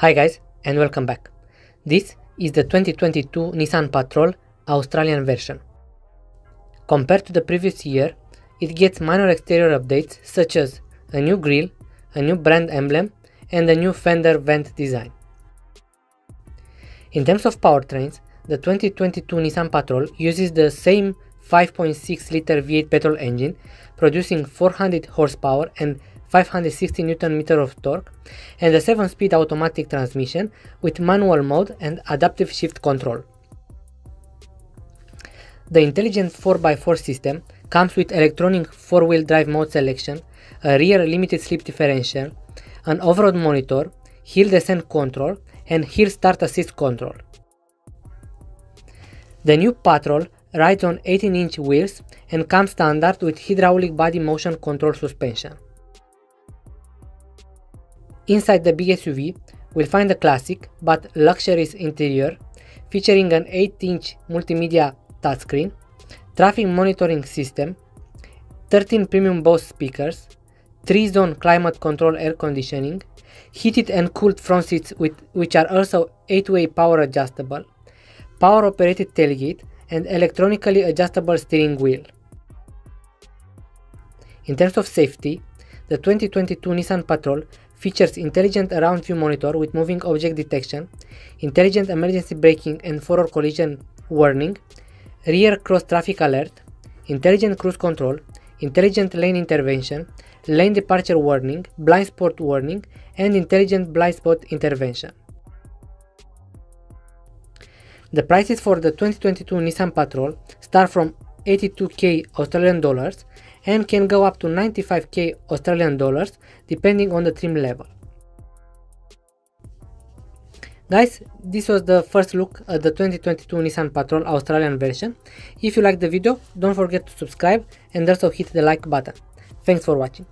Hi guys and welcome back. This is the 2022 Nissan Patrol Australian version. Compared to the previous year, it gets minor exterior updates such as a new grille, a new brand emblem, and a new fender vent design. In terms of powertrains, the 2022 Nissan Patrol uses the same 5.6 liter V8 petrol engine, producing 400 horsepower and 560 Nm of torque, and a 7-speed automatic transmission with manual mode and adaptive shift control. The intelligent 4x4 system comes with electronic 4-wheel drive mode selection, a rear limited slip differential, an off-road monitor, hill descent control, and hill start assist control. The new Patrol rides on 18-inch wheels and comes standard with hydraulic body motion control suspension. Inside the big SUV, we'll find a classic but luxurious interior featuring an 8-inch multimedia touchscreen, traffic monitoring system, 13 premium Bose speakers, 3-zone climate control air conditioning, heated and cooled front seats which are also 8-way power adjustable, power operated tailgate, and electronically adjustable steering wheel. In terms of safety, the 2022 Nissan Patrol features intelligent around view monitor with moving object detection, intelligent emergency braking and forward collision warning, rear cross traffic alert, intelligent cruise control, intelligent lane intervention, lane departure warning, blind spot warning, and intelligent blind spot intervention. The prices for the 2022 Nissan Patrol start from 82k Australian dollars and can go up to 95k Australian dollars depending on the trim level. Guys, this was the first look at the 2022 Nissan Patrol Australian version. If you liked the video, don't forget to subscribe and also hit the like button. Thanks for watching.